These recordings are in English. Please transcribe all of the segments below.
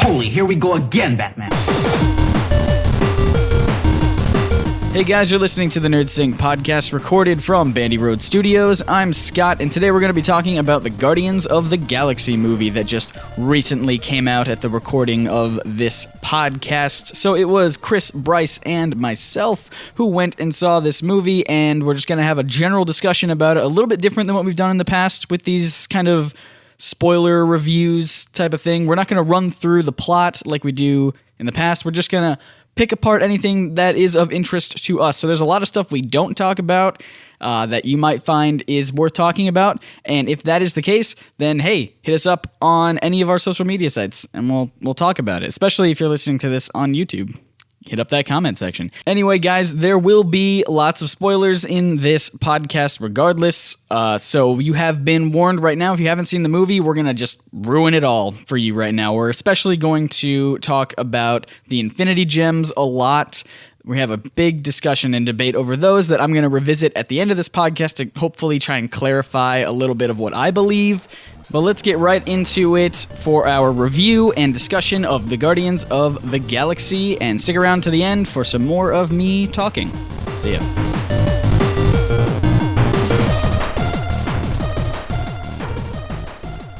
Holy, here we go again, Batman. Hey guys, you're listening to the NerdSync podcast recorded from Bandy Road Studios. I'm Scott, and today we're going to be talking about the Guardians of the Galaxy movie that just recently came out at the recording of this podcast. So it was Chris, Bryce, and myself who went and saw this movie, and we're just going to have a general discussion about it, a little bit different than what we've done in the past with these kind of spoiler reviews type of thing. We're not going to run through the plot like we do in the past. We're just going to pick apart anything that is of interest to us. So there's a lot of stuff we don't talk about that you might find is worth talking about. And if that is the case, then hey, hit us up on any of our social media sites and we'll talk about it, especially if you're listening to this on YouTube. Hit up that comment section. Anyway, guys, there will be lots of spoilers in this podcast regardless. So you have been warned right now. If you haven't seen the movie, we're going to just ruin it all for you right now. We're especially going to talk about the Infinity Gems a lot. We have a big discussion and debate over those that I'm going to revisit at the end of this podcast to hopefully try and clarify a little bit of what I believe. But let's get right into it for our review and discussion of the Guardians of the Galaxy, and stick around to the end for some more of me talking. See ya.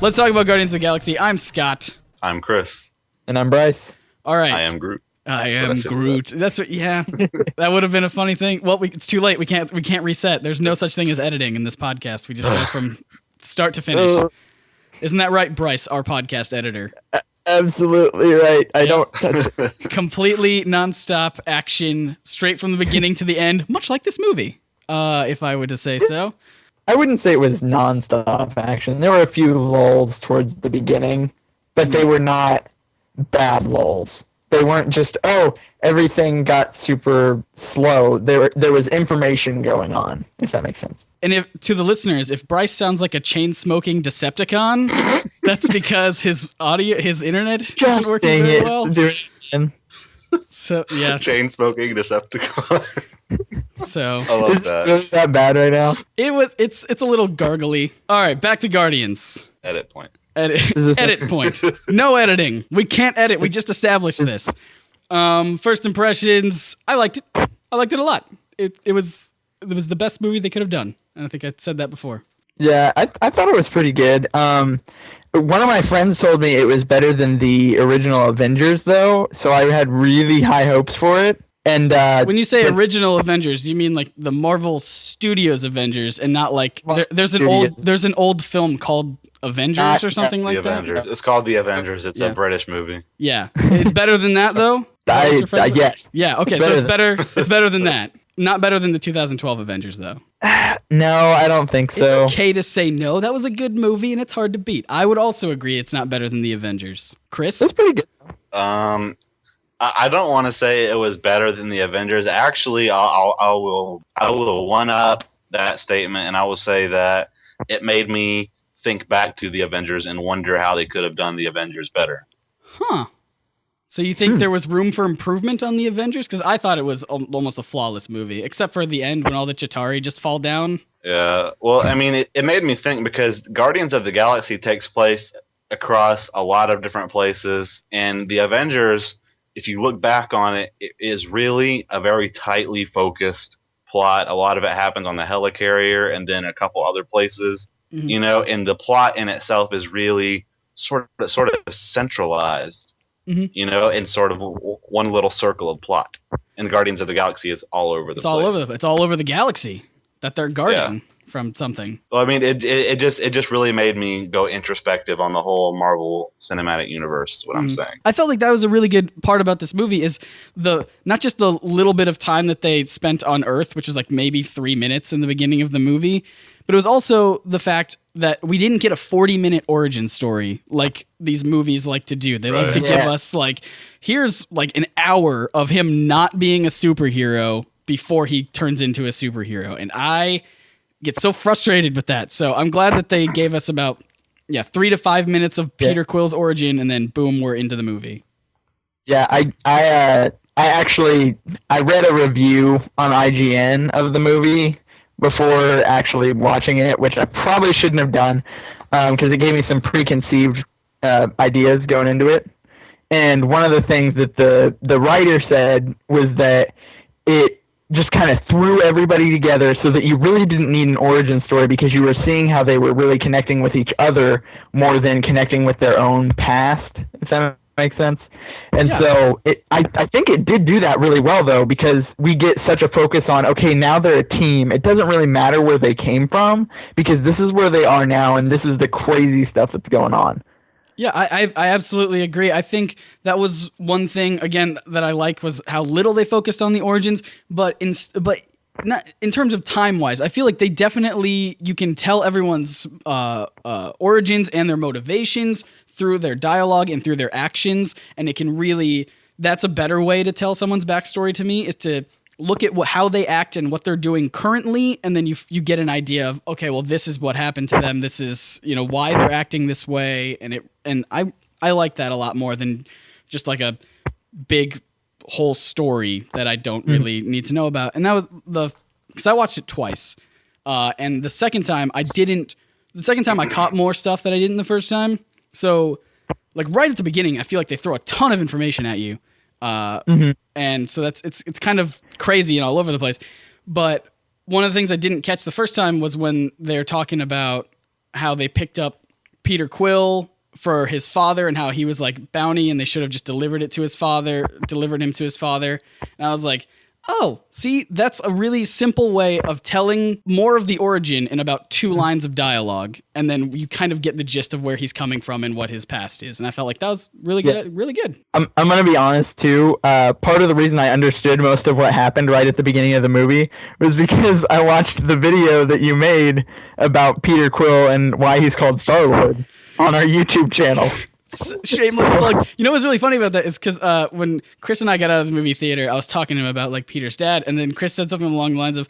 Let's talk about Guardians of the Galaxy. I'm Scott. I'm Chris. And I'm Bryce. All right. I am Groot. I am Groot. That's what. Yeah, that would have been a funny thing. Well, it's too late. We can't reset. There's no such thing as editing in this podcast. We just go from start to finish. Isn't that right, Bryce, our podcast editor? Absolutely right. I don't touch it. Completely nonstop action, straight from the beginning to the end, much like this movie, if I were to say so. I wouldn't say it was nonstop action. There were a few lulls towards the beginning, but they were not bad lulls. They weren't just, everything got super slow. There was information going on, if that makes sense. And if to the listeners, if Bryce sounds like a chain-smoking Decepticon, that's because his internet isn't working very well. So yeah, Chain-smoking Decepticon. So I love that. Is that bad right now? It's a little gargly. All right, back to Guardians. Edit point. Edit point. No editing. We can't edit. We just established this. First impressions. I liked it. I liked it a lot. It was the best movie they could have done. And I think I said that before. Yeah, I thought it was pretty good. One of my friends told me it was better than the original Avengers, though. So I had really high hopes for it. And when you say original Avengers, do you mean like the Marvel Studios Avengers, and not like there's an old film called Avengers or something like that? Avengers. It's called The Avengers. It's a British movie. Yeah, it's better than that though. Yes. Yeah. Okay. So it's better. It's better than that. Not better than the 2012 Avengers though. No, I don't think so. It's okay to say no. That was a good movie, and it's hard to beat. I would also agree it's not better than the Avengers. Chris, it's pretty good. I don't want to say it was better than the Avengers. Actually, I will one up that statement, and I will say that it made me think back to the Avengers and wonder how they could have done the Avengers better. Huh. So you think there was room for improvement on the Avengers? Because I thought it was almost a flawless movie, except for the end when all the Chitauri just fall down. Yeah. Well, I mean, it made me think because Guardians of the Galaxy takes place across a lot of different places, and the Avengers, if you look back on it, it is really a very tightly focused plot. A lot of it happens on the helicarrier and then a couple other places, and the plot in itself is really sort of centralized, in sort of one little circle of plot. And Guardians of the Galaxy is all over the place. It's all over the galaxy that they're guarding from something. Well, I mean, it just really made me go introspective on the whole Marvel Cinematic Universe, is what I'm saying. I felt like that was a really good part about this movie is not just the little bit of time that they spent on Earth, which was like maybe 3 minutes in the beginning of the movie, but it was also the fact that we didn't get a 40-minute origin story like these movies like to do. They like to give us like, here's like an hour of him not being a superhero before he turns into a superhero. And I get so frustrated with that. So I'm glad that they gave us about 3 to 5 minutes of Peter Quill's origin, and then boom, we're into the movie. Yeah, I read a review on IGN of the movie before actually watching it, which I probably shouldn't have done because it gave me some preconceived ideas going into it. And one of the things that the writer said was that it just kind of threw everybody together so that you really didn't need an origin story because you were seeing how they were really connecting with each other more than connecting with their own past, if that makes sense. And so I think it did do that really well, though, because we get such a focus on, okay, now they're a team. It doesn't really matter where they came from because this is where they are now, and this is the crazy stuff that's going on. Yeah, I absolutely agree. I think that was one thing, again, that I like was how little they focused on the origins, but not in terms of time-wise. I feel like they definitely, you can tell everyone's origins and their motivations through their dialogue and through their actions, and it can really, that's a better way to tell someone's backstory to me, is to look at how they act and what they're doing currently, and then you get an idea of, okay, well, this is what happened to them. This is, why they're acting this way, and I like that a lot more than just like a big whole story that I don't really need to know about. And that was because I watched it twice, and the second time I caught more stuff that I didn't the first time. So, like right at the beginning, I feel like they throw a ton of information at you. And so it's kind of crazy and all over the place. But one of the things I didn't catch the first time was when they're talking about how they picked up Peter Quill for his father and how he was like bounty and they should have just delivered him to his father. And I was like, oh, see, that's a really simple way of telling more of the origin in about 2 lines of dialogue. And then you kind of get the gist of where he's coming from and what his past is. And I felt like that was really good. Yeah. Really good. I'm going to be honest, too. Part of the reason I understood most of what happened right at the beginning of the movie was because I watched the video that you made about Peter Quill and why he's called Star-Lord on our YouTube channel. Shameless plug. You know what's really funny about that is because when Chris and I got out of the movie theater, I was talking to him about like Peter's dad, and then Chris said something along the lines of,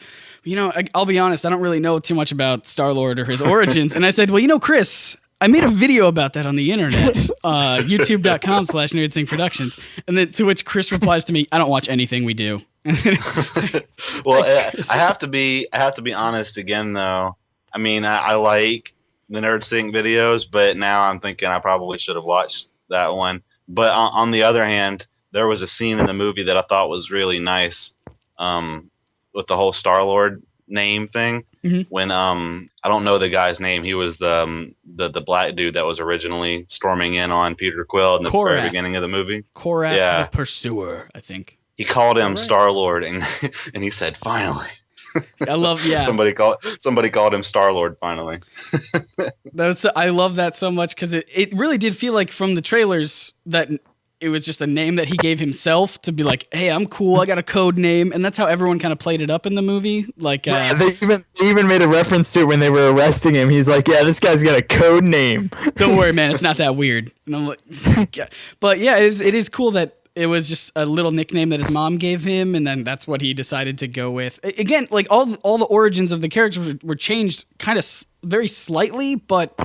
I'll be honest, I don't really know too much about Star-Lord or his origins. And I said, well, Chris, I made a video about that on the internet, youtube.com/NerdSync Productions. And then to which Chris replies to me, I don't watch anything we do. Well, I have to be honest again, though. I mean, I like the NerdSync videos, but now I'm thinking I probably should have watched that one. But on the other hand, there was a scene in the movie that I thought was really nice, with the whole Star-Lord name thing. When I don't know the guy's name, he was the black dude that was originally storming in on Peter Quill in the very beginning of the movie. Korath the Pursuer, I think. He called him Star-Lord, and he said, "Finally." I love, yeah. Somebody called him Star-Lord finally. I love that so much because it really did feel like from the trailers that it was just a name that he gave himself to be like, hey, I'm cool, I got a code name, and that's how everyone kind of played it up in the movie. Like, they even made a reference to it when they were arresting him. He's like, yeah, this guy's got a code name. Don't worry, man, it's not that weird. And I'm like, but yeah, it is cool that it was just a little nickname that his mom gave him, and then that's what he decided to go with. Again, like all the origins of the characters were changed kind of very slightly, but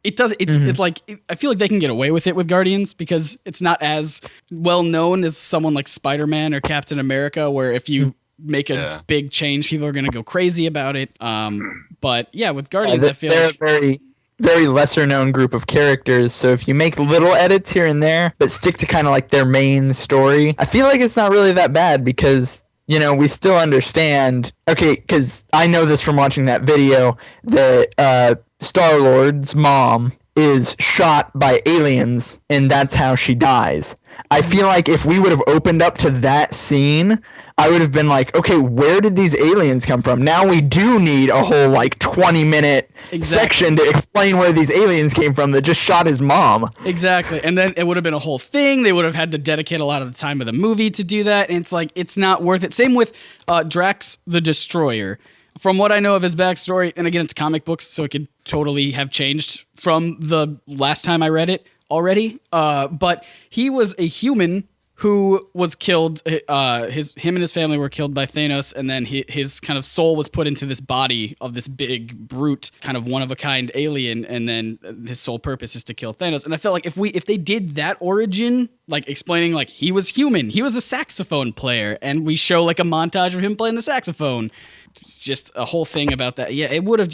it does. It's like I feel like they can get away with it with Guardians because it's not as well known as someone like Spider-Man or Captain America, where if you make a big change, people are going to go crazy about it. But yeah, with Guardians, I feel like they're very lesser known group of characters, so if you make little edits here and there but stick to kind of like their main story, I feel like it's not really that bad because we still understand, okay, because I know this from watching that video, that Star-Lord's mom is shot by aliens and that's how she dies. I feel like if we would have opened up to that scene, I would have been like, okay, where did these aliens come from? Now we do need a whole 20-minute section to explain where these aliens came from that just shot his mom. Exactly. And then it would have been a whole thing. They would have had to dedicate a lot of the time of the movie to do that. And it's like, it's not worth it. Same with Drax the Destroyer. From what I know of his backstory, and again, it's comic books, so it could totally have changed from the last time I read it already. But he was a human who was killed. Him and his family were killed by Thanos, and then his kind of soul was put into this body of this big brute, kind of one-of-a-kind alien, and then his sole purpose is to kill Thanos. And I felt like if they did that origin, like explaining like he was human, he was a saxophone player, and we show like a montage of him playing the saxophone. It's just a whole thing about that. Yeah, it would have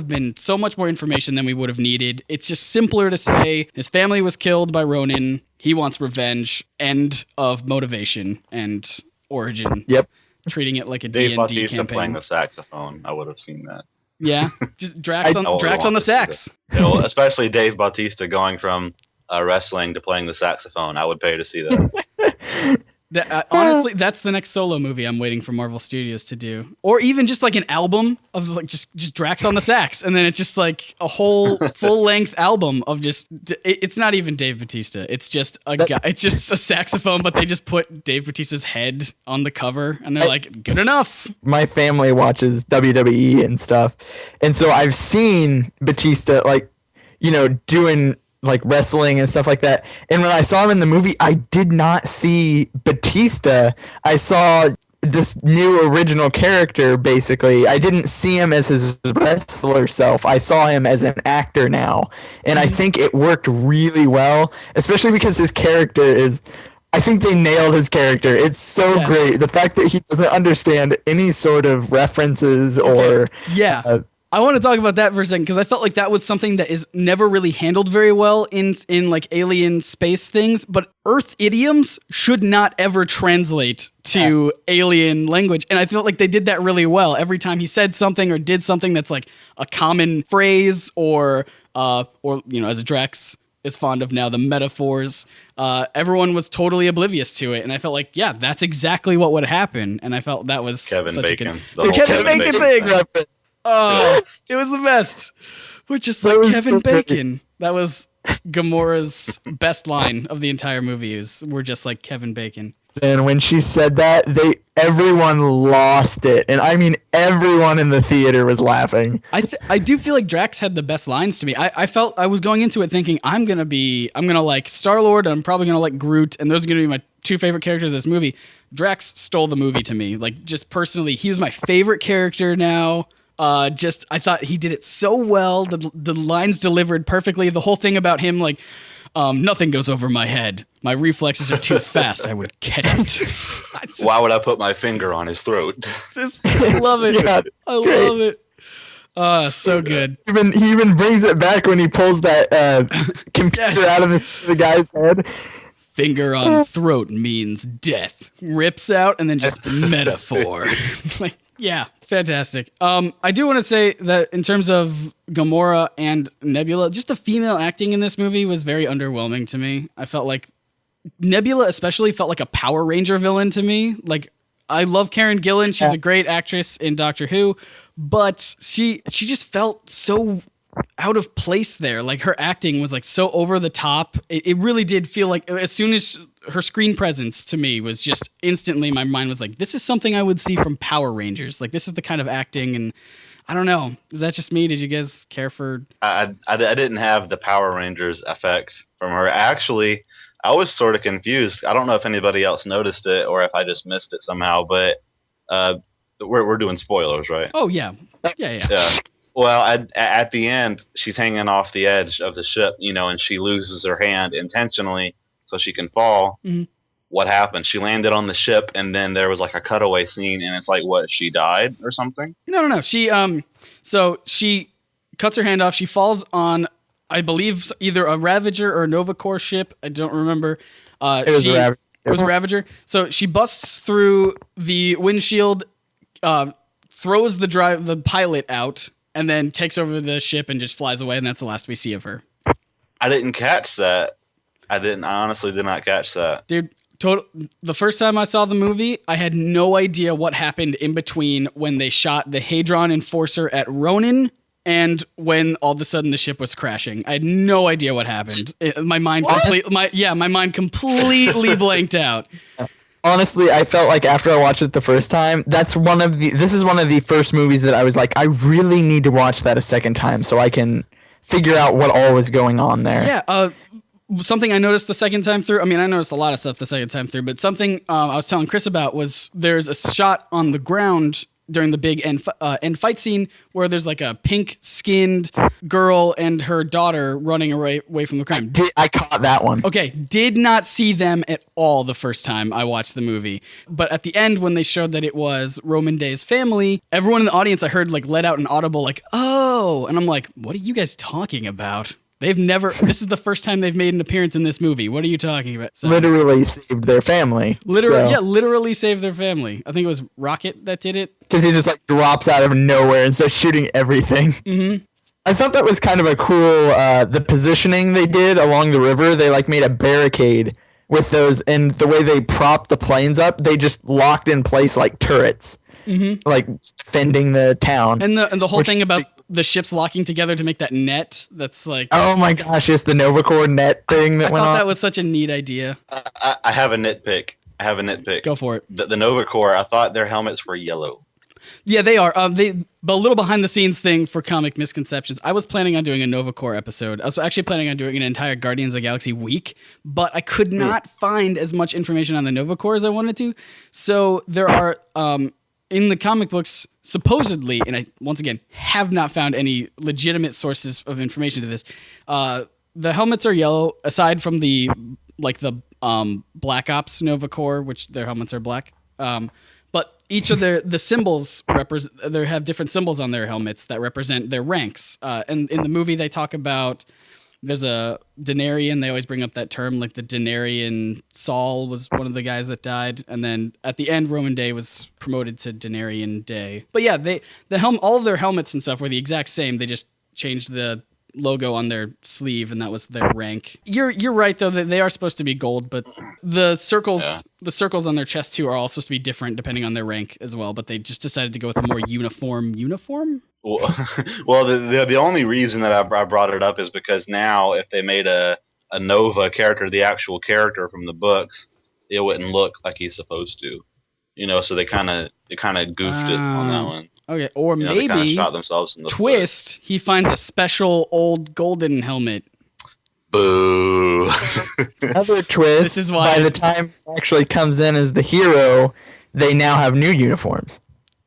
been so much more information than we would have needed. It's just simpler to say his family was killed by Ronin, He wants revenge, end of motivation and origin. Yep. Treating it like a Dave D&D Bautista campaign. playing the saxophone. I would have seen that. Yeah, just Drax I would on want the to see sax. that. Well, especially Dave Bautista going from wrestling to playing the saxophone. I would pay to see that. Honestly, that's the next solo movie I'm waiting for Marvel Studios to do, or even just like an album of like just Drax on the sax, and then it's just like a whole full length album of just. It's not even Dave Bautista. It's just a guy. It's just a saxophone, but they just put Dave Bautista's head on the cover, and they're like, "Good enough." My family watches WWE and stuff, and so I've seen Batista like, doing like wrestling and stuff like that. And when I saw him in the movie, I did not see Batista. I saw this new original character, basically. I didn't see him as his wrestler self. I saw him as an actor now. And I think it worked really well, especially because his character is... I think they nailed his character. It's so great. The fact that he doesn't understand any sort of references or... Yeah. I want to talk about that for a second because I felt like that was something that is never really handled very well in like alien space things, but Earth idioms should not ever translate to alien language. And I felt like they did that really well. Every time he said something or did something that's like a common phrase or as Drax is fond of now, the metaphors, everyone was totally oblivious to it. And I felt like, yeah, that's exactly what would happen. And I felt that was Kevin such Bacon. a good... The Kevin Bacon thing! Oh, it was the best. We're just like Kevin Bacon. That was Gamora's best line of the entire movie. We're just like Kevin Bacon. And when she said that, everyone lost it, and I mean everyone in the theater was laughing. I do feel like Drax had the best lines to me. I felt I was going into it thinking I'm gonna like Star-Lord, and I'm probably gonna like Groot, and those are gonna be my two favorite characters of this movie. Drax stole the movie to me. Like, just personally, he was my favorite character now. I thought he did it so well. The lines delivered perfectly. The whole thing about him, like, nothing goes over my head. My reflexes are too fast. I would catch it. Why would I put my finger on his throat? I love it. Yeah, I love it. So good. He even brings it back when he pulls that computer out of the guy's head. Finger on throat means death. Rips out and then just metaphor. Like, yeah, fantastic. I do want to say that in terms of Gamora and Nebula, just the female acting in this movie was very underwhelming to me. I felt like Nebula especially felt like a Power Ranger villain to me. Like, I love Karen Gillan. She's a great actress in Doctor Who, but she just felt so out of place there. Like, her acting was like so over the top. It really did feel like as soon as her screen presence to me was just instantly, my mind was like, this is something I would see from Power Rangers. Like, this is the kind of acting. And I don't know. Is that just me? Did you guys care for... I didn't have the Power Rangers effect from her. Actually, I was sort of confused. I don't know if anybody else noticed it or if I just missed it somehow, but we're doing spoilers, right? Oh, yeah. Yeah. Well, at the end, she's hanging off the edge of the ship, and she loses her hand intentionally so she can fall. Mm-hmm. What happened? She landed on the ship, and then there was like a cutaway scene, and it's like, what? She died or something? No. She she cuts her hand off. She falls on, I believe, either a Ravager or a Nova Corps ship. I don't remember. It was a Ravager. So she busts through the windshield, throws the pilot out, and then takes over the ship and just flies away, and that's the last we see of her. I didn't catch that. I honestly did not catch that. Dude, the first time I saw the movie, I had no idea what happened in between when they shot the Hadron Enforcer at Ronin and when all of a sudden the ship was crashing. I had no idea what happened. My mind completely blanked out. Honestly, I felt like after I watched it the first time, this is one of the first movies that I was like, I really need to watch that a second time so I can figure out what all was going on there. Yeah, something I noticed the second time through, I mean, I noticed a lot of stuff the second time through, but something I was telling Chris about was there's a shot on the ground during the big end fight scene where there's like a pink-skinned girl and her daughter running away from the crime. I caught that one. Okay, did not see them at all the first time I watched the movie. But at the end, when they showed that it was Roman Day's family, everyone in the audience I heard like let out an audible like, oh, and I'm like, what are you guys talking about? They've never. This is the first time they've made an appearance in this movie. What are you talking about? So, Literally saved their family. Literally saved their family. I think it was Rocket that did it. Because he just like drops out of nowhere and starts shooting everything. Mm-hmm. I thought that was kind of a cool, the positioning they did along the river. They like made a barricade with those, and the way they propped the planes up, they just locked in place like turrets, like fending the town. And the whole thing about the ships locking together to make that net. That's like, oh my gosh, it's the Novacore net thing that went on. I thought that was such a neat idea. I have a nitpick. Go for it. The Novacore, I thought their helmets were yellow. Yeah, they are. But a little behind the scenes thing for comic misconceptions. I was planning on doing a Novacore episode. I was actually planning on doing an entire Guardians of the Galaxy week, but I could not find as much information on the Novacore as I wanted to. So there are, in the comic books, supposedly, and I, once again, have not found any legitimate sources of information to this, the helmets are yellow, aside from the Black Ops Novacore, which their helmets are black. But each of the symbols they have different symbols on their helmets that represent their ranks. And in the movie, they talk about there's a Denarian. They always bring up that term, like the Denarian. Saul was one of the guys that died, and then at the end, Roman Day was promoted to Denarian Day. But yeah, all of their helmets and stuff were the exact same. They just changed the logo on their sleeve, and that was their rank. You're right though, that they are supposed to be gold, but the circles on their chest too are all supposed to be different depending on their rank as well, but they just decided to go with a more uniform. Well, the only reason that I brought it up is because now if they made a Nova character, the actual character from the books, it wouldn't look like he's supposed to, so they kind of goofed it on that one. Okay, or maybe they shot themselves in the twist. He finds a special old golden helmet. Boo! Another twist. This is why by the time he actually comes in as the hero, they now have new uniforms.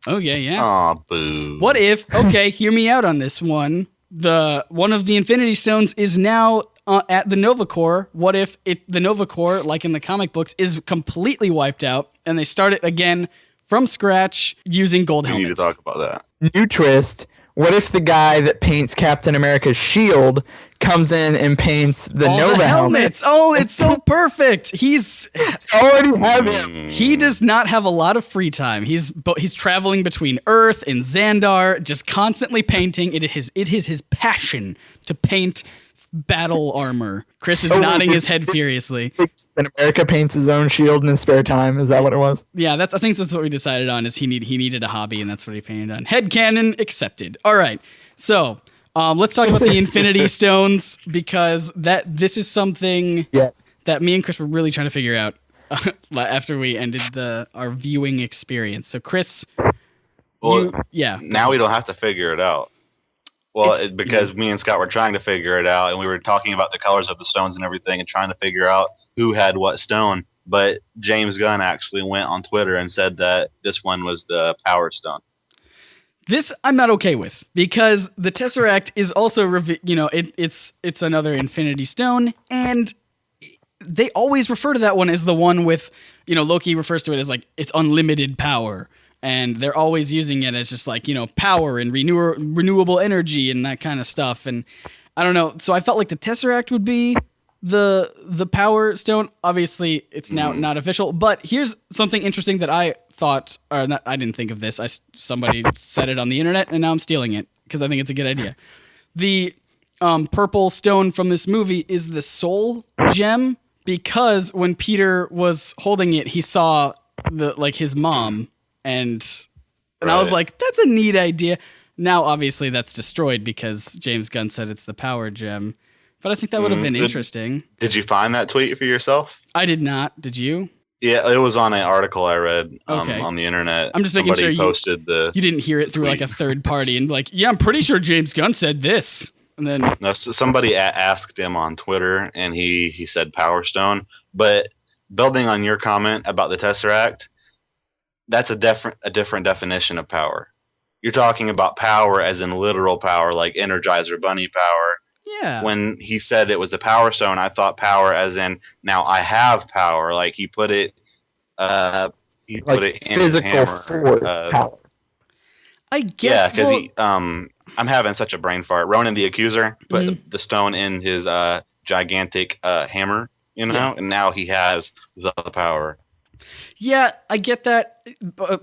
Okay, yeah. Aw, boo. What if? Okay, hear me out on this one. One of the Infinity Stones is now at the Novacore. What if the Novacore, like in the comic books, is completely wiped out and they start it again from scratch using gold helmets? We need to talk about that. New twist. What if the guy that paints Captain America's shield comes in and paints the Nova helmets? Oh, it's so perfect. He's already have him. He does not have a lot of free time. He's traveling between Earth and Xandar, just constantly painting. It is his passion to paint battle armor. Chris is nodding his head furiously. And America paints his own shield in his spare time. Is that what it was? Yeah, I think that's what we decided on. Is he needed a hobby, and that's what he painted on. Headcanon accepted. All right, so let's talk about the Infinity Stones, because this is something that me and Chris were really trying to figure out after we ended our viewing experience. So Chris, now we don't have to figure it out. Well, because me and Scott were trying to figure it out, and we were talking about the colors of the stones and everything and trying to figure out who had what stone. But James Gunn actually went on Twitter and said that this one was the Power Stone. This I'm not okay with, because the Tesseract is also, it's another Infinity Stone, and they always refer to that one as the one with, Loki refers to it as like it's unlimited power. And they're always using it as just like, power and renewable energy and that kind of stuff. And I don't know. So I felt like the Tesseract would be the Power Stone. Obviously, it's now not official. But here's something interesting that I thought, or not, I didn't think of this. Somebody said it on the internet, and now I'm stealing it because I think it's a good idea. The purple stone from this movie is the Soul Gem, because when Peter was holding it, he saw his mom. And I was like, that's a neat idea. Now, obviously, that's destroyed because James Gunn said it's the Power Gem. But I think that would have been interesting. Did you find that tweet for yourself? I did not. Did you? Yeah, it was on an article I read on the internet. I'm just making sure posted you didn't hear it through like a third party and I'm pretty sure James Gunn said this. And then somebody asked him on Twitter, and he said Power Stone. But building on your comment about the Tesseract, that's a different definition of power. You're talking about power as in literal power, like Energizer Bunny power. Yeah. When he said it was the Power Stone, I thought power as in now I have power. Like he put it. Put it in physical his hammer. Force power. I guess. Yeah, because I'm having such a brain fart. Ronan the Accuser put the stone in his gigantic hammer, and now he has the power. Yeah, I get that,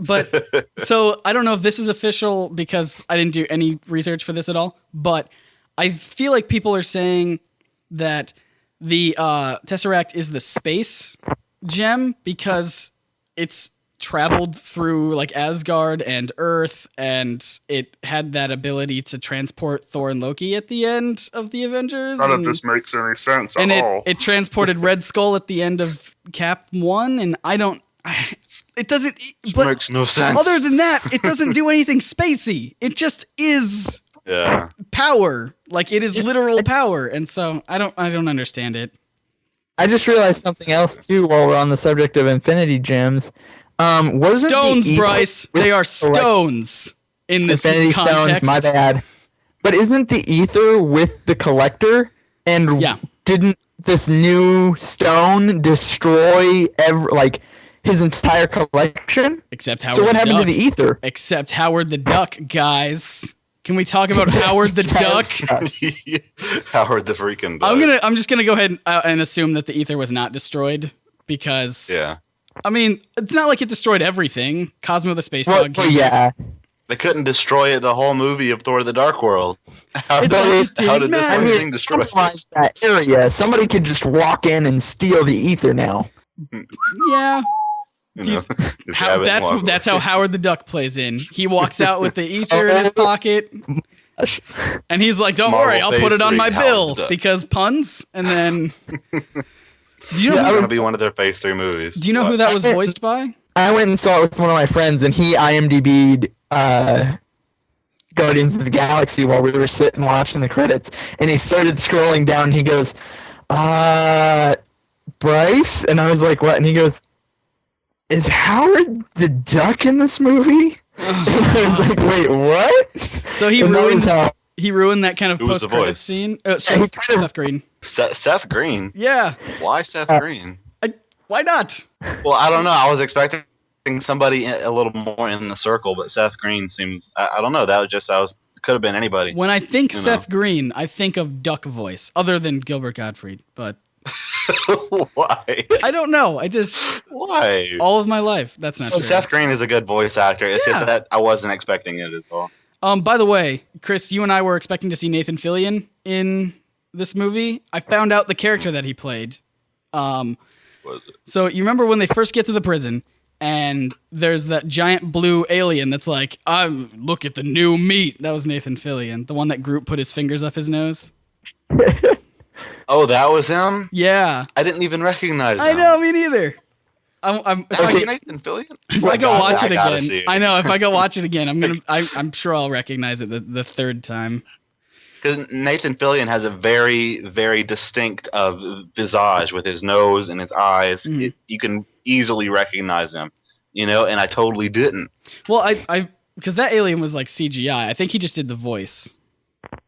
but so I don't know if this is official because I didn't do any research for this at all, but I feel like people are saying that the Tesseract is the space gem because it's traveled through like Asgard and Earth, and it had that ability to transport Thor and Loki at the end of the Avengers. None of this makes any sense at all. It transported Red Skull at the end of Cap 1, and it doesn't. But makes no sense. Other than that, it doesn't do anything spacey. It just is power. Like it is literal power, and so I don't understand it. I just realized something else too while we're on the subject of Infinity Gems. Wasn't Stones, the Bryce. They are stones in this Infinity context. Stones, my bad. But isn't the ether with the collector? And didn't this new stone destroy his entire collection? Except Howard so what the happened Duck. to the ether? Except Howard the Duck, guys. Can we talk about Howard the Duck? Howard the freaking Duck. I'm just gonna go ahead and assume that the ether was not destroyed because I mean, it's not like it destroyed everything. Cosmo the Space Dog. Well, yeah. They couldn't destroy the whole movie of Thor: The Dark World. How did this thing destroy that area? Somebody could just walk in and steal the ether now. Yeah. That's how Howard the Duck plays in. He walks out with the ether in his pocket, and he's like, "Don't worry, I'll put it on my bill because puns." And then, do you know it's gonna be one of their Phase 3 movies? Do you know who that was voiced by? I went and saw it with one of my friends, and he IMDb'd Guardians of the Galaxy while we were sitting watching the credits, and he started scrolling down, and he goes, Bryce? And I was like, what? And he goes, is Howard the Duck in this movie? And I was like, wait, what? So he ruined that kind of post-credit scene. Seth Green. Seth Green? Yeah. Why Seth Green? Why not? Well, I don't know. I was expecting somebody a little more in the circle, but Seth Green seems. I don't know. It could have been anybody. When I think Seth Green, I think of Duck voice, other than Gilbert Gottfried. But why? I don't know. Why? All of my life. That's not true. Seth Green is a good voice actor. It's just that I wasn't expecting it at all. By the way, Chris, you and I were expecting to see Nathan Fillion in this movie. I found out the character that he played. Was it? So you remember when they first get to the prison and there's that giant blue alien that's like, look at the new meat. That was Nathan Fillion, the one that Groot put his fingers up his nose. Oh, that was him? Yeah. I didn't even recognize him. I know, me neither. Nathan Fillion? If I go watch it again, I know. If I go watch it again, I'm sure I'll recognize it the third time. Because Nathan Fillion has a very, very distinct visage with his nose and his eyes. You can easily recognize him, and I totally didn't. Well, because that alien was like CGI. I think he just did the voice.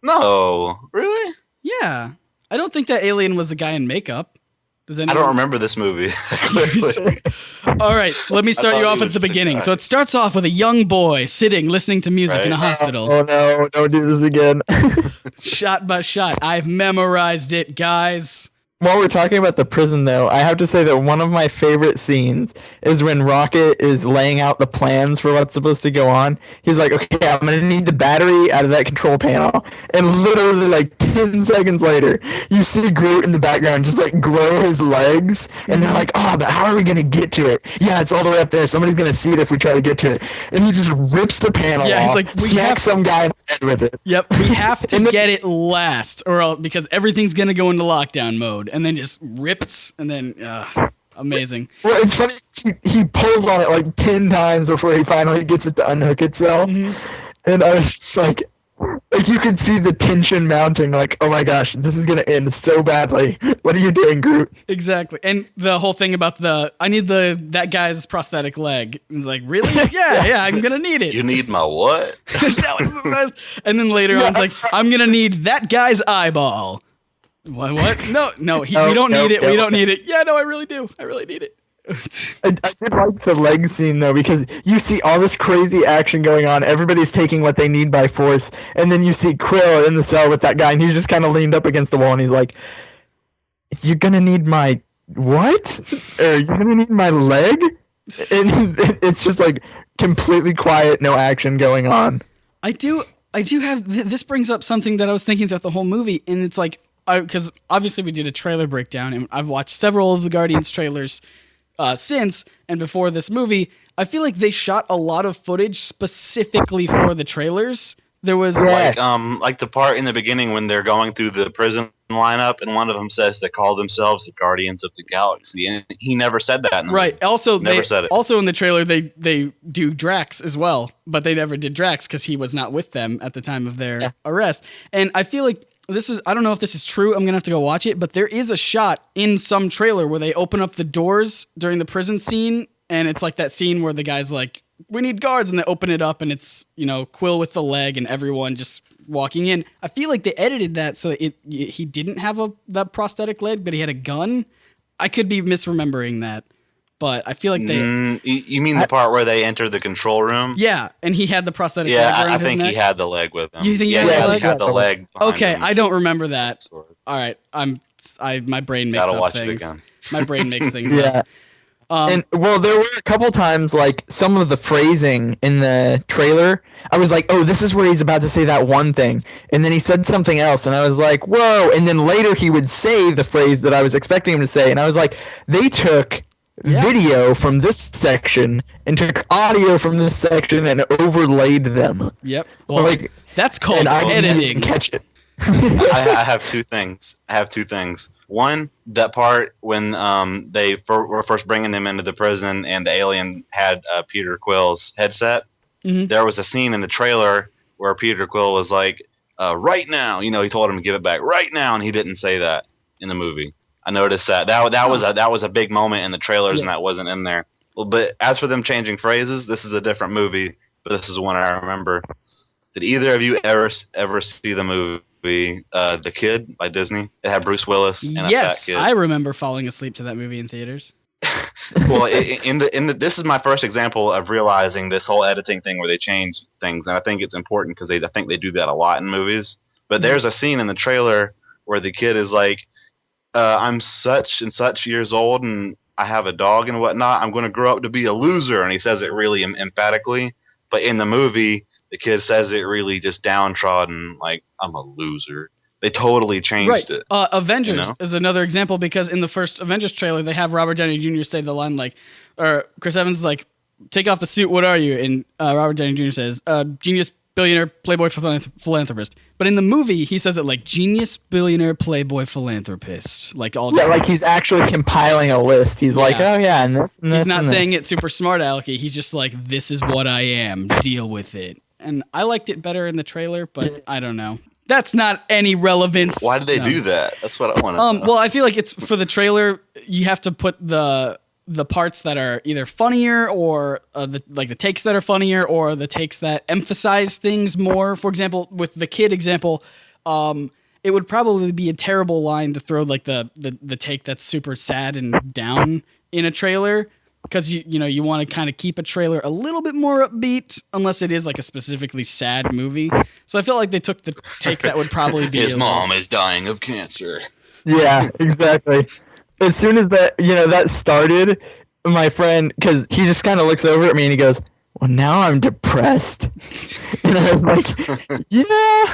No, really? Yeah, I don't think that alien was a guy in makeup. Does anyone? I don't remember this movie. All right, let me start you off at the beginning. So it starts off with a young boy sitting, listening to music in a hospital. Oh no, don't do this again. Shot by shot. I've memorized it, guys. While we're talking about the prison, though, I have to say that one of my favorite scenes is when Rocket is laying out the plans for what's supposed to go on. He's like, okay, I'm going to need the battery out of that control panel. And literally, like, 10 seconds later, you see Groot in the background just, like, grow his legs. And they're like, but how are we going to get to it? Yeah, it's all the way up there. Somebody's going to see it if we try to get to it. And he just rips the panel off, he's like, smacks some guy in the head with it. Yep, we have to get it last, because everything's going to go into lockdown mode. And then just rips, and then amazing. Well, it's funny. He pulls on it like 10 times before he finally gets it to unhook itself. And I was just like you could see the tension mounting. Like, oh my gosh, this is gonna end so badly. What are you doing, Groot? Exactly. And the whole thing about I need that guy's prosthetic leg. It's like, really? Yeah, I'm gonna need it. You need my what? That was the best. And then later on, it's like, I'm gonna need that guy's eyeball. What? No, we don't need it. We don't need it. Yeah, no, I really do. I really need it. I did like the leg scene though, because you see all this crazy action going on. Everybody's taking what they need by force, and then you see Quill in the cell with that guy, and he's just kind of leaned up against the wall, and he's like, "You're gonna need my what? You're gonna need my leg?" And it's just like completely quiet, no action going on. I do have this brings up something that I was thinking throughout the whole movie, and it's like, because obviously we did a trailer breakdown, and I've watched several of the Guardians trailers since and before this movie. I feel like they shot a lot of footage specifically for the trailers. There was like the part in the beginning when they're going through the prison lineup, and one of them says they call themselves the Guardians of the Galaxy, and he never said that. In the movie. Also, never said it. Also in the trailer, they do Drax as well, but they never did Drax because he was not with them at the time of their arrest. And I feel like I don't know if this is true. I'm gonna have to go watch it, but there is a shot in some trailer where they open up the doors during the prison scene, and it's like that scene where the guy's like, "We need guards," and they open it up, and it's, Quill with the leg and everyone just walking in. I feel like they edited that so he didn't have that prosthetic leg, but he had a gun. I could be misremembering that, but I feel like they. You mean the part where they enter the control room? Yeah, and he had the prosthetic leg around I think his neck? he had the leg with him. You think he had the leg? Okay, him. I don't remember that. All right, my brain makes Gotta up watch things. it again. My brain makes things Yeah. up. And there were a couple times, like some of the phrasing in the trailer, I was like, "Oh, this is where he's about to say that one thing," and then he said something else, and I was like, "Whoa!" And then later he would say the phrase that I was expecting him to say, and I was like, "They took video from this section and took audio from this section and overlaid them." Yep. Well, that's called I didn't editing. catch it. I have two things. One, that part when they were first bringing them into the prison and the alien had Peter Quill's headset. Mm-hmm. There was a scene in the trailer where Peter Quill was like, "Right now," he told him to give it back right now, and he didn't say that in the movie. I noticed that was a big moment in the trailers, and that wasn't in there. Well, but as for them changing phrases, this is a different movie, but this is one I remember. Did either of you ever see the movie The Kid by Disney? It had Bruce Willis and a fat kid. I remember falling asleep to that movie in theaters. Well, this is my first example of realizing this whole editing thing where they change things, and I think it's important because I think they do that a lot in movies. But there's a scene in the trailer where the kid is like, "I'm such and such years old, and I have a dog and whatnot. I'm going to grow up to be a loser," and he says it really emphatically. But in the movie, the kid says it really just downtrodden, like, "I'm a loser." They totally changed it. Avengers is another example, because in the first Avengers trailer, they have Robert Downey Jr. say the line or Chris Evans is like, "Take off the suit, what are you?" And Robert Downey Jr. says, "Genius, billionaire, playboy, philanthropist." But in the movie, he says it like genius, billionaire, playboy, philanthropist. Like like he's actually compiling a list. He's like, "Oh yeah," and this. And he's this, not and saying it super smart alecky. He's just like, "This is what I am. Deal with it." And I liked it better in the trailer, but I don't know. That's not any relevance. Why did they do that? That's what I want to know. Well, I feel like it's for the trailer. You have to put the parts that are either funnier or the takes that are funnier or the takes that emphasize things more. For example, with the kid example, it would probably be a terrible line to throw like the take that's super sad and down in a trailer. Because you want to kind of keep a trailer a little bit more upbeat, unless it is like a specifically sad movie. So I feel like they took the take that would probably be his mom is dying of cancer. Yeah, exactly. As soon as that started, my friend, because he just kind of looks over at me and he goes, "Well, now I'm depressed," and I was like, "Yeah,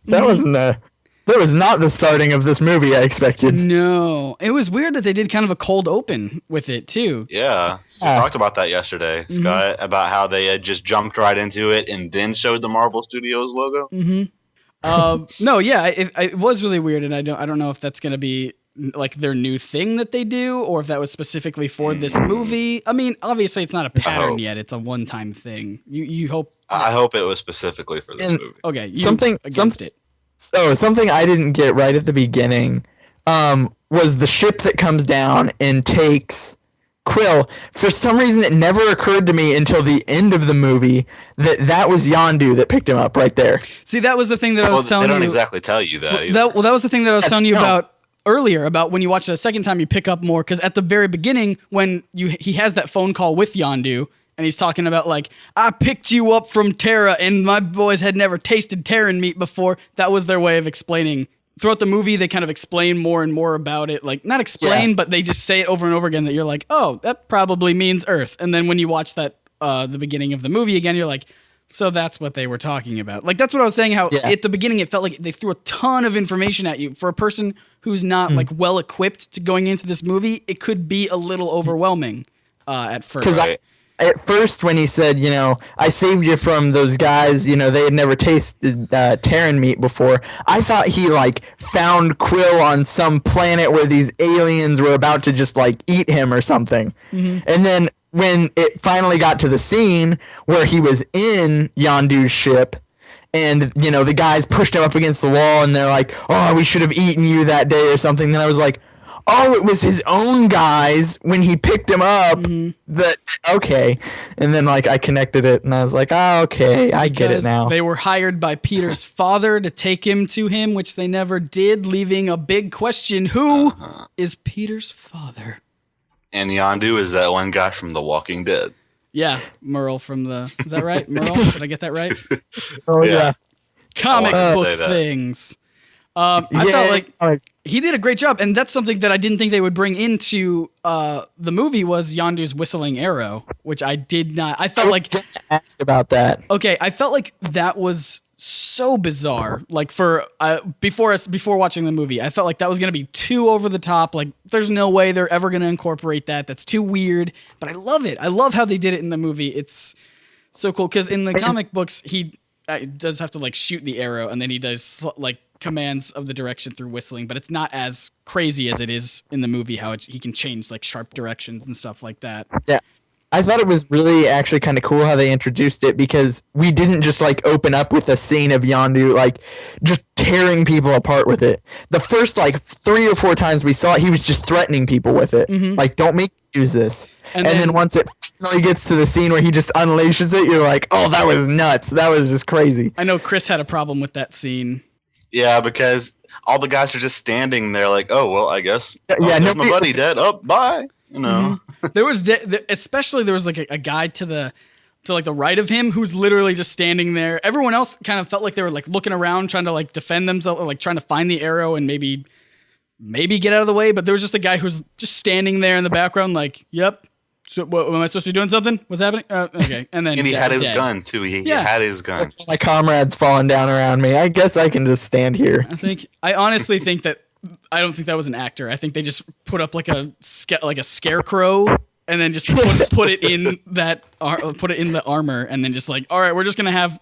that was not the starting of this movie I expected." No. It was weird that they did kind of a cold open with it, too. Yeah. We talked about that yesterday, Scott, about how they had just jumped right into it and then showed the Marvel Studios logo. Mm-hmm. No, yeah, it was really weird, and I don't know if that's going to be like their new thing that they do, or if that was specifically for this movie. I mean, obviously it's not a pattern yet. It's a one-time thing. You hope... I hope it was specifically for this movie. Okay, something against it. So something I didn't get right at the beginning was the ship that comes down and takes Quill. For some reason, it never occurred to me until the end of the movie that was Yondu that picked him up right there. See, that was the thing that I was telling you. They don't exactly tell you that either. That was the thing that I was telling you about earlier about when you watch it a second time, you pick up more, because at the very beginning, when he has that phone call with Yondu, and he's talking about, like, I picked you up from Terra, and my boys had never tasted Terran meat before. That was their way of explaining. Throughout the movie, they kind of explain more and more about it. Like, not explain, but they just say it over and over again that you're like, oh, that probably means Earth. And then when you watch that, the beginning of the movie again, you're like, so that's what they were talking about. Like, that's what I was saying, how at the beginning it felt like they threw a ton of information at you. For a person who's not, like, well-equipped to going into this movie, it could be a little overwhelming at first. Because at first, when he said, you know, I saved you from those guys, you know, they had never tasted Terran meat before, I thought he, like, found Quill on some planet where these aliens were about to just, like, eat him or something. And then when it finally got to the scene where he was in Yondu's ship, and, you know, the guys pushed him up against the wall, and they're like, oh, we should have eaten you that day or something, then I was like, oh, it was his own guys when he picked him up. Okay. And then, like, I connected it, and I was like, oh, okay, I get it now. They were hired by Peter's father to take him to him, which they never did, leaving a big question. Who is Peter's father? And Yondu is that one guy from The Walking Dead. Yeah, Merle from the... Is that right? Merle? Did I get that right? Oh, yeah. Comic book things. I felt like he did a great job, and that's something that I didn't think they would bring into the movie was Yondu's whistling arrow, which I did not. I felt like just asked about that. Okay, I felt like that was so bizarre. Like for before watching the movie, I felt like that was gonna be too over the top. Like there's no way they're ever gonna incorporate that. That's too weird. But I love it. I love how they did it in the movie. It's so cool because in the comic books he does have to like shoot the arrow, and then he does like commands of the direction through whistling, but it's not as crazy as it is in the movie how he can change like sharp directions and stuff like that. Yeah. I thought it was really actually kind of cool how they introduced it, because we didn't just like open up with a scene of Yondu like just tearing people apart with it. The first like 3 or 4 times we saw it, he was just threatening people with it. Like, don't make me use this. And then once it finally gets to the scene where he just unleashes it, you're like, oh, that was nuts. That was just crazy. I know Chris had a problem with that scene. Yeah, because all the guys are just standing there like, oh, well, I guess. Yeah, no, my buddy dead. Oh, bye. You know. There was especially there was like a guy to the right of him who's literally just standing there. Everyone else kind of felt like they were like looking around trying to like defend themselves or like trying to find the arrow and maybe get out of the way, but there was just a guy who's just standing there in the background like, yep. So, what, am I supposed to be doing something? What's happening? Okay. And then and he had his gun too. He had his gun. My comrades falling down around me. I guess I can just stand here. I honestly think that I don't think that was an actor. I think they just put up like a scarecrow and then just put it in the armor and then just like, all right,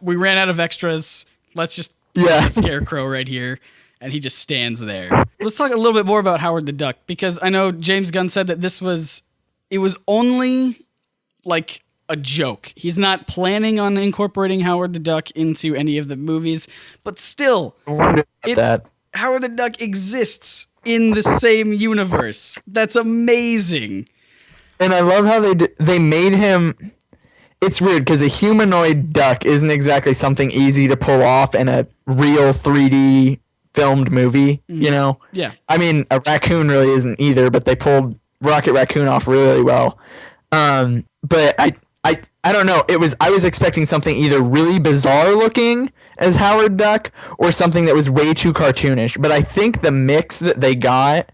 we ran out of extras. Let's just put a scarecrow right here. And he just stands there. Let's talk a little bit more about Howard the Duck, because I know James Gunn said that it was only like a joke. He's not planning on incorporating Howard the Duck into any of the movies, but still, Howard the Duck exists in the same universe. That's amazing. And I love how they made him. It's weird because a humanoid duck isn't exactly something easy to pull off in a real 3D filmed movie, you know? Yeah. I mean, a raccoon really isn't either, but they pulled Rocket Raccoon off really well. But I don't know. I was expecting something either really bizarre looking as Howard Duck or something that was way too cartoonish. But I think the mix that they got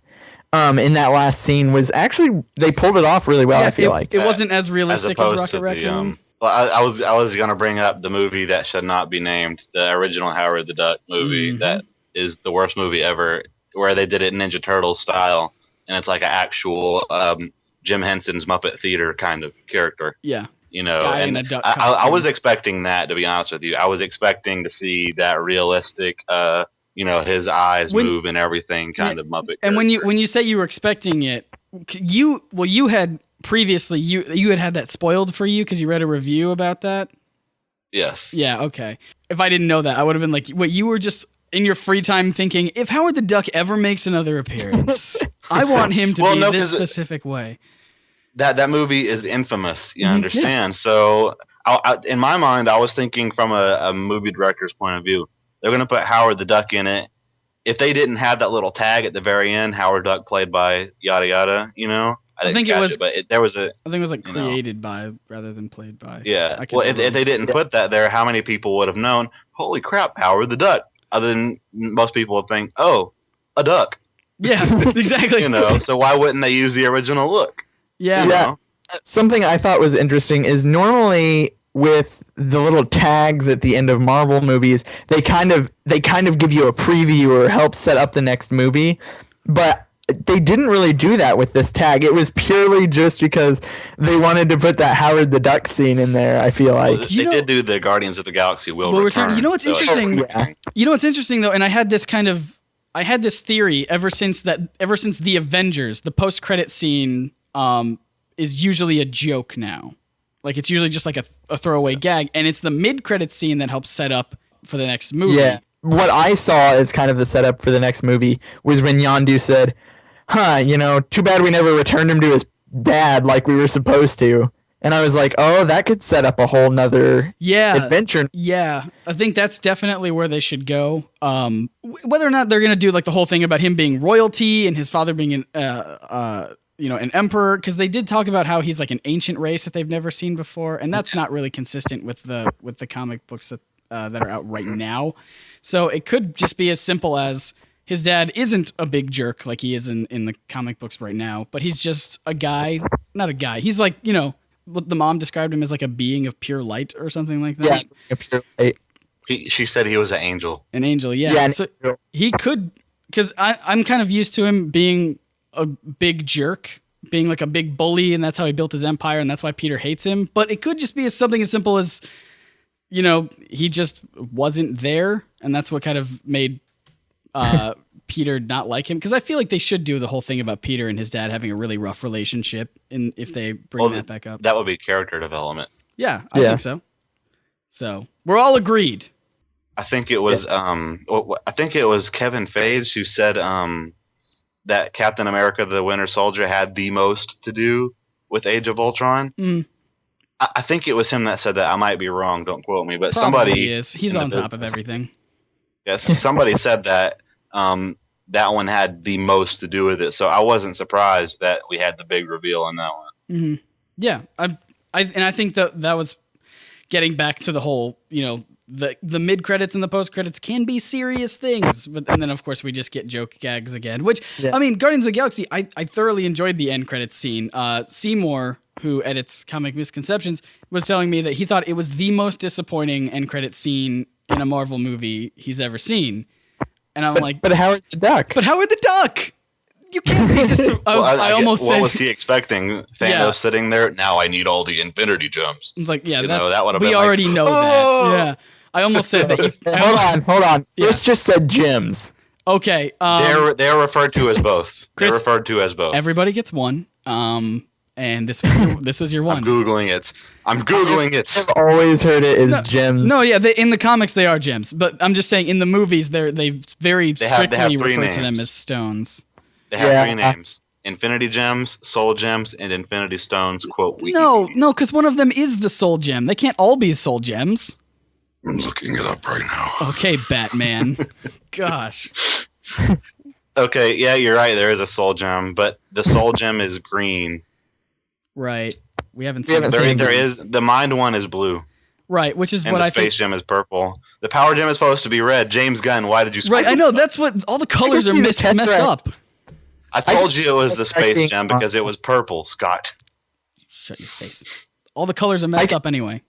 in that last scene was actually, they pulled it off really well. I feel like it wasn't as realistic as Rocket Raccoon. Well, I was gonna bring up the movie that should not be named, the original Howard the Duck movie. That is the worst movie ever, where they did it Ninja Turtles style, and it's like an actual Jim Henson's Muppet Theater kind of character. Yeah. You know, guy and in a duck I was expecting that, to be honest with you. I was expecting to see that realistic, his eyes move and everything kind of Muppet. And character. when you say you were expecting it, you had previously you had that spoiled for you because you read a review about that. Yes. Yeah. Okay. If I didn't know that, I would have been like, "Wait, you were just in your free time thinking if Howard the Duck ever makes another appearance, I want him to be this specific way." That movie is infamous, you understand? Yeah. So, in my mind, I was thinking from a movie director's point of view, they're going to put Howard the Duck in it, if they didn't have that little tag at the very end, Howard Duck played by yada yada, I think it was, there was a. I think it was like created by rather than played by. Yeah. Well, if they didn't put that there, how many people would have known? Holy crap, Howard the Duck! Other than most people would think, oh, a duck. Yeah, exactly. So why wouldn't they use the original look? Yeah. Yeah. Something I thought was interesting is normally with the little tags at the end of Marvel movies, they kind of give you a preview or help set up the next movie, but they didn't really do that with this tag. It was purely just because they wanted to put that Howard the Duck scene in there, I feel like. Well, they did do the Guardians of the Galaxy will return. You know what's interesting? You know what's interesting though, and I had this theory ever since the Avengers, the post-credit scene is usually a joke now. Like it's usually just like a throwaway gag, and it's the mid-credit scene that helps set up for the next movie. Yeah. What I saw as kind of the setup for the next movie was when Yondu said, too bad we never returned him to his dad like we were supposed to. And I was like, oh, that could set up a whole nother adventure. Yeah, I think that's definitely where they should go. Whether or not they're going to do like the whole thing about him being royalty and his father being an emperor, because they did talk about how he's like an ancient race that they've never seen before, and that's not really consistent with the comic books that are out right now. So it could just be as simple as his dad isn't a big jerk like he is in the comic books right now, but he's just a guy, not a guy. He's like, what the mom described him as like a being of pure light or something like that. Yeah, pure light. She said he was an angel. An angel, yeah. So he could, because I'm kind of used to him being a big jerk, being like a big bully, and that's how he built his empire, and that's why Peter hates him. But it could just be something as simple as, he just wasn't there, and that's what kind of made Peter not like him. Because I feel like they should do the whole thing about Peter and his dad having a really rough relationship, if they bring that back up. That would be character development. Yeah, I think so. So we're all agreed. I think it was Kevin Feige who said that Captain America: The Winter Soldier had the most to do with Age of Ultron. Mm. I think it was him that said that. I might be wrong. Don't quote me, but Probably somebody is. He's on top of everything. Yes, somebody said that that one had the most to do with it. So I wasn't surprised that we had the big reveal on that one. Mm-hmm. Yeah, I think that was getting back to the whole, the mid credits and the post credits can be serious things, and then of course we just get joke gags again. Which I mean, Guardians of the Galaxy, I thoroughly enjoyed the end credits scene. Seymour, who edits Comic Misconceptions, was telling me that he thought it was the most disappointing end credit scene in a Marvel movie he's ever seen. And I'm like, but Howard the Duck. But Howard the Duck. You can't be I almost said. What was he expecting? Thanos sitting there. Now I need all the Infinity Gems. I was like, that would have we been already know that. Yeah, I almost said that. Hold on. Yeah. It's just said gems. Okay. They're referred to as both. Chris, they're referred to as both. Everybody gets one. And this was your one. I'm googling it. I've always heard it as gems. No, yeah, in the comics they are gems, but I'm just saying in the movies they very strictly refer to them as stones. They have three names: Infinity Gems, Soul Gems, and Infinity Stones. Quote Wikipedia. No, because one of them is the Soul Gem. They can't all be Soul Gems. I'm looking it up right now. Okay, Batman. Gosh. Okay, yeah, you're right. There is a Soul Gem, but the Soul Gem is green. Right. We haven't seen it. There is the Mind one is blue. Right, which is and what I think. The Space Gem is purple. The Power Gem is supposed to be red. James Gunn, why did you? Right, I know. That's what all the colors are messed up. I told you it was the Space Gem because it was purple, Scott. Shut your face. All the colors are messed up anyway.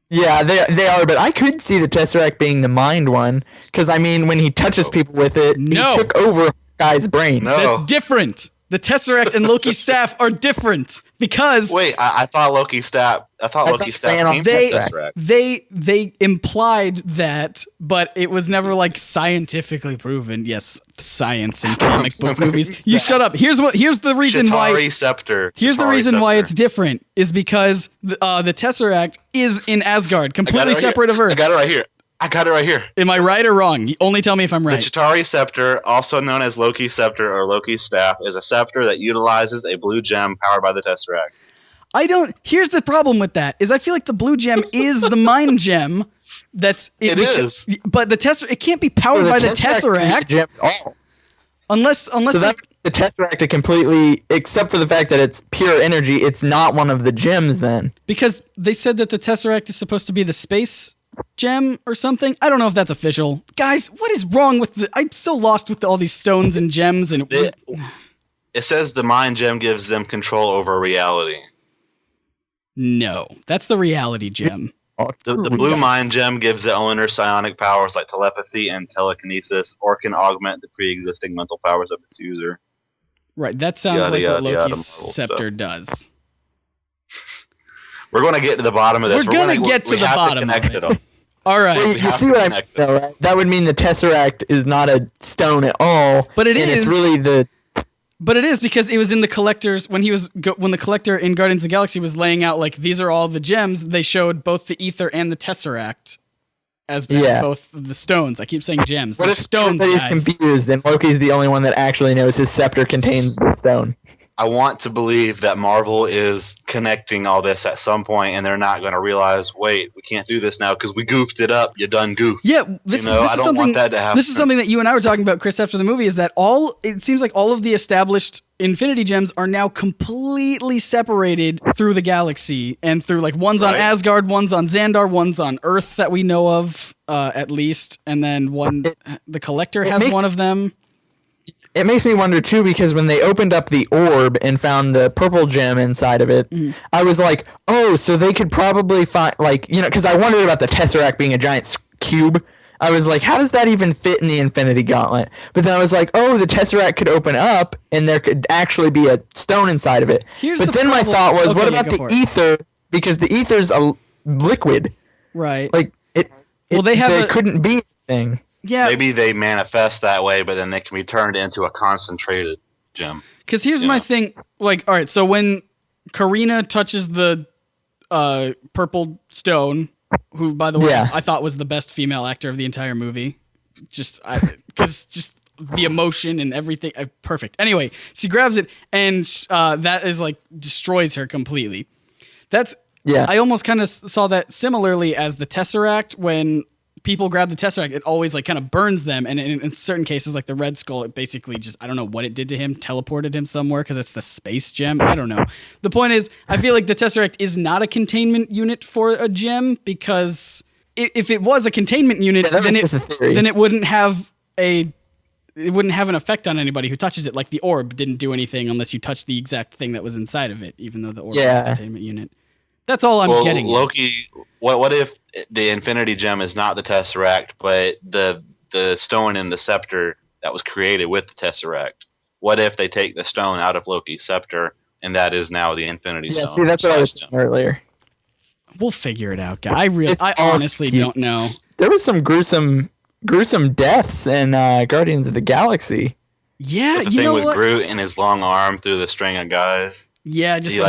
Yeah, they are, but I could see the Tesseract being the Mind one, because I mean, when he touches people with it, he took over a guy's brain. No. That's different. The Tesseract and Loki's staff are different because I thought Loki's staff. Came from Tesseract. They implied that, but it was never like scientifically proven. Yes, science in comic book movies. You shut up. Here's the reason Chitauri Scepter. Here's the reason why it's different is because the Tesseract is in Asgard, completely separate of Earth. I got it right here. Am I right or wrong? You only tell me if I'm right. The Chitauri Scepter, also known as Loki's Scepter or Loki's Staff, is a scepter that utilizes a blue gem powered by the Tesseract. Here's the problem with that, is I feel like the blue gem is the Mind Gem, It is. But it can't be powered by the Tesseract. Unless so that's the Tesseract completely, except for the fact that it's pure energy, it's not one of the gems then. Because they said that the Tesseract is supposed to be the space gem or something. I don't know if that's official. Guys, what is wrong with I'm so lost with all these stones and gems and it says the mind gem gives them control over reality. No, that's the reality gem. The blue mind gem gives the owner psionic powers like telepathy and telekinesis, or can augment the pre-existing mental powers of its user. Right, that sounds like what Loki's scepter does. We're going to get to the bottom of this. We're going to get to the bottom of it. All right. Well, you see what I mean, though, right? That would mean the Tesseract is not a stone at all. But it is. It's really the... But it is, because it was in the collectors when the collector in Guardians of the Galaxy was laying out like these are all the gems. They showed both the ether and the Tesseract as both of the stones. I keep saying gems. What if stones? He's confused and Loki's the only one that actually knows his scepter contains the stone? I want to believe that Marvel is connecting all this at some point, and they're not going to realize, wait, we can't do this now because we goofed it up. You done goofed. Yeah, this I don't want that to happen. This is something that you and I were talking about, Chris, after the movie, is that it seems like all of the established Infinity Gems are now completely separated through the galaxy, and through like one's on Asgard, one's on Xandar, one's on Earth that we know of, at least, and then the Collector has one of them. It makes me wonder, too, because when they opened up the orb and found the purple gem inside of it, I was like, oh, so they could probably find, because I wondered about the Tesseract being a giant cube. I was like, how does that even fit in the Infinity Gauntlet? But then I was like, oh, the Tesseract could open up and there could actually be a stone inside of it. But then my thought was, what about the ether? Because the ether's a liquid. Right. Like, there couldn't be anything. Yeah. Maybe they manifest that way, but then they can be turned into a concentrated gem. Because here's my thing. Like, all right, so when Karina touches the purple stone, who, by the way, I thought was the best female actor of the entire movie, because just the emotion and everything, perfect. Anyway, she grabs it, and that is like destroys her completely. I almost kind of saw that similarly as the Tesseract. When people grab the Tesseract, it always like kind of burns them, and in certain cases, like the Red Skull, it basically just, I don't know what it did to him, teleported him somewhere because it's the space gem. I don't know. The point is, I feel like the Tesseract is not a containment unit for a gem, because if it was a containment unit, then it wouldn't have an effect on anybody who touches it. Like the orb didn't do anything unless you touched the exact thing that was inside of it, even though the orb was a containment unit. That's all I'm getting. Loki, what if the Infinity Gem is not the Tesseract, but the stone in the scepter that was created with the Tesseract? What if they take the stone out of Loki's scepter, and that is now the Infinity Stone? Yeah, see, that's what I was saying earlier. We'll figure it out, guy. I honestly don't know. There was some gruesome deaths in Guardians of the Galaxy. Yeah, you know what? With Groot and his long arm through the string of guys. Yeah, just he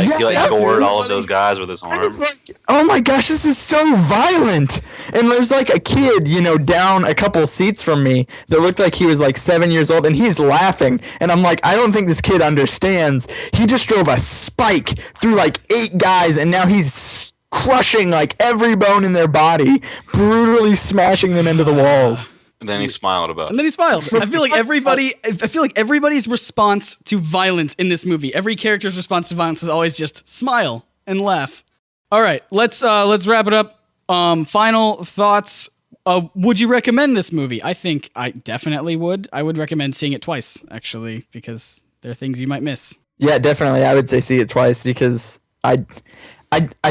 gored all of those guys with his arm. Like, oh my gosh, this is so violent! And there's like a kid, down a couple seats from me that looked like he was like 7 years old, and he's laughing. And I'm like, I don't think this kid understands. He just drove a spike through like 8 guys, and now he's crushing like every bone in their body, brutally smashing them into the walls. And then he smiled about it. And then he smiled. I feel like everybody's response to violence in this movie, every character's response to violence was always just smile and laugh. All right, let's wrap it up. Final thoughts. Would you recommend this movie? I think I definitely would. I would recommend seeing it twice, actually, because there are things you might miss. Yeah, definitely. I would say see it twice, because I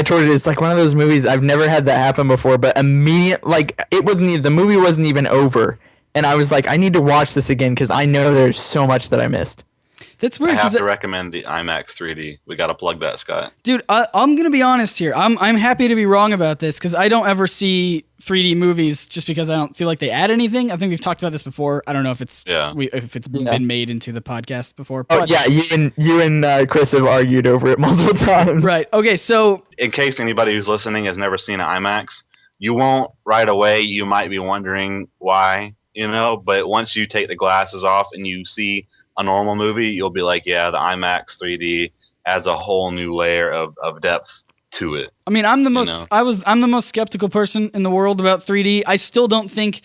told you, it's like one of those movies, I've never had that happen before, but the movie wasn't even over, and I was like, I need to watch this again because I know there's so much that I missed. That's weird. I have to recommend the IMAX 3D. We got to plug that, Scott. Dude, I'm going to be honest here. I'm happy to be wrong about this because I don't ever see 3D movies just because I don't feel like they add anything. I think we've talked about this before. I don't know if it's been made into the podcast before. But yeah, you and Chris have argued over it multiple times. Right. Okay, so in case anybody who's listening has never seen an IMAX, you won't right away. You might be wondering why, but once you take the glasses off and you see a normal movie, you'll be like, yeah, the IMAX 3D adds a whole new layer of depth to it. I mean, I'm the most skeptical person in the world about 3D. I still don't think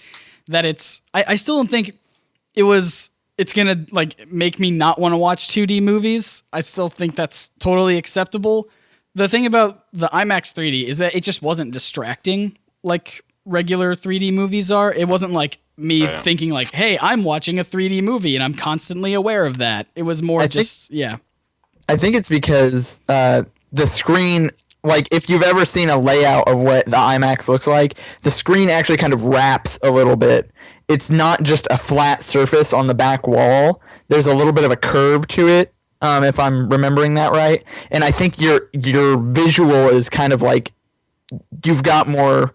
that I still don't think it's gonna like make me not want to watch 2D movies. I still think that's totally acceptable. The thing about the IMAX 3D is that it just wasn't distracting like regular 3D movies are. It wasn't like me thinking like, hey, I'm watching a 3D movie and I'm constantly aware of that. It was more I think it's because the screen, like if you've ever seen a layout of what the IMAX looks like, the screen actually kind of wraps a little bit. It's not just a flat surface on the back wall. There's a little bit of a curve to it, if I'm remembering that right. And I think your visual is kind of like you've got more,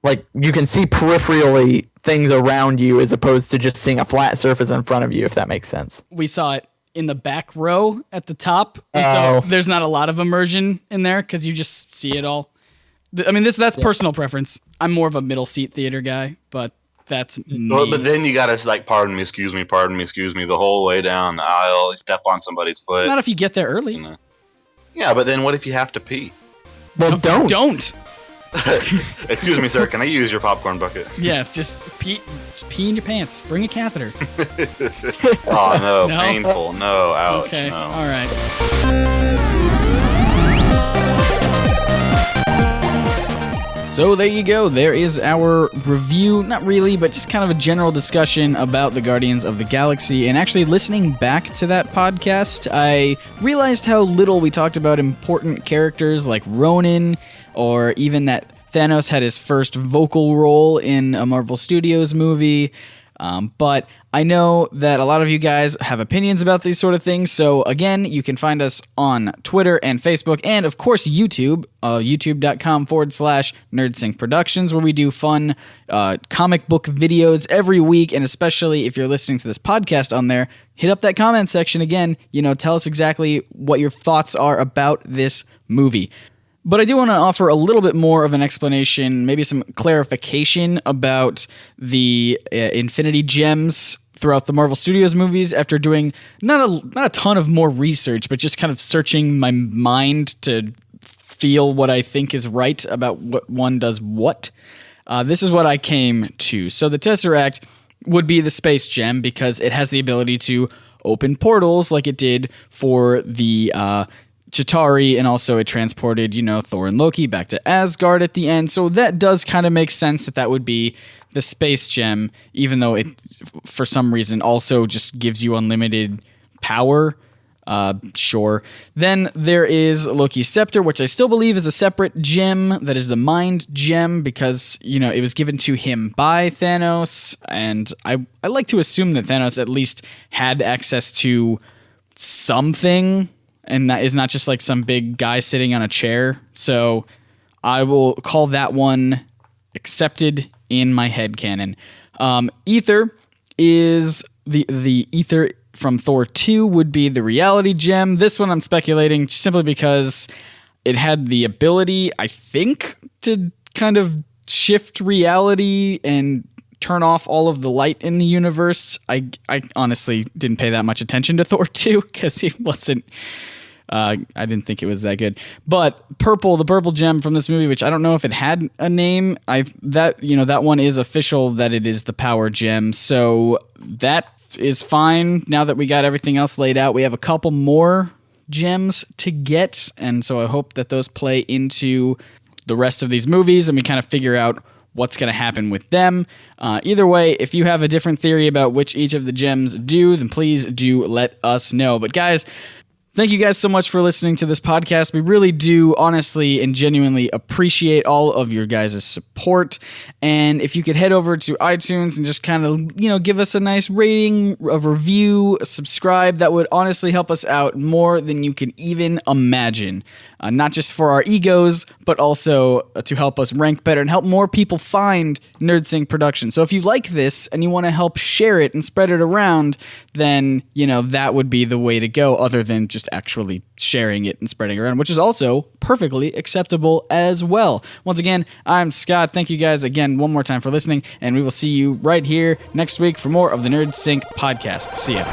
like you can see peripherally things around you as opposed to just seeing a flat surface in front of you, if that makes sense. We saw it in the back row at the top. So there's not a lot of immersion in there because you just see it all. I mean, that's personal preference. I'm more of a middle seat theater guy, but that's me. But then you gotta like, pardon me, excuse me, the whole way down the aisle. You step on somebody's foot. Not if you get there early. You know? Yeah, but then what if you have to pee? Well, don't. Excuse me, sir. Can I use your popcorn bucket? Yeah, just pee in your pants. Bring a catheter. Oh no, painful. No, ouch. Okay, no. All right. So there you go. There is our review. Not really, but just kind of a general discussion about the Guardians of the Galaxy. And actually listening back to that podcast, I realized how little we talked about important characters like Ronan, or even that Thanos had his first vocal role in a Marvel Studios movie. But I know that a lot of you guys have opinions about these sort of things. So again, you can find us on Twitter and Facebook, and of course YouTube, youtube.com/NerdSync Productions, where we do fun comic book videos every week. And especially if you're listening to this podcast on there, hit up that comment section again. Tell us exactly what your thoughts are about this movie. But I do want to offer a little bit more of an explanation, maybe some clarification about the Infinity Gems throughout the Marvel Studios movies after doing not a ton of more research, but just kind of searching my mind to feel what I think is right about what one does what. This is what I came to. So the Tesseract would be the space gem because it has the ability to open portals like it did for the Chitauri, and also it transported, Thor and Loki back to Asgard at the end. So that does kind of make sense that would be the space gem, even though it, for some reason, also just gives you unlimited power. Sure. Then there is Loki's scepter, which I still believe is a separate gem. That is the mind gem because, it was given to him by Thanos. And I like to assume that Thanos at least had access to something, and that is not just like some big guy sitting on a chair. So I will call that one accepted in my headcanon. Ether is the Ether from Thor 2 would be the reality gem. This one I'm speculating simply because it had the ability, I think, to kind of shift reality and turn off all of the light in the universe. I honestly didn't pay that much attention to Thor 2 because he wasn't. I didn't think it was that good. But the purple gem from this movie, which I don't know if it had a name. That one is official that it is the power gem. So that is fine. Now that we got everything else laid out, we have a couple more gems to get, and so I hope that those play into the rest of these movies and we kind of figure out what's going to happen with them. Either way, if you have a different theory about which each of the gems do, then please do let us know. But guys, thank you guys so much for listening to this podcast. We really do honestly and genuinely appreciate all of your guys' support. And if you could head over to iTunes and just kind of, give us a nice rating, a review, a subscribe, that would honestly help us out more than you can even imagine. Not just for our egos, but also to help us rank better and help more people find NerdSync Productions. So if you like this and you want to help share it and spread it around, then, that would be the way to go, other than just actually sharing it and spreading it around, which is also perfectly acceptable as well. Once again, I'm Scott. Thank you guys again one more time for listening, and we will see you right here next week for more of the NerdSync podcast. See ya.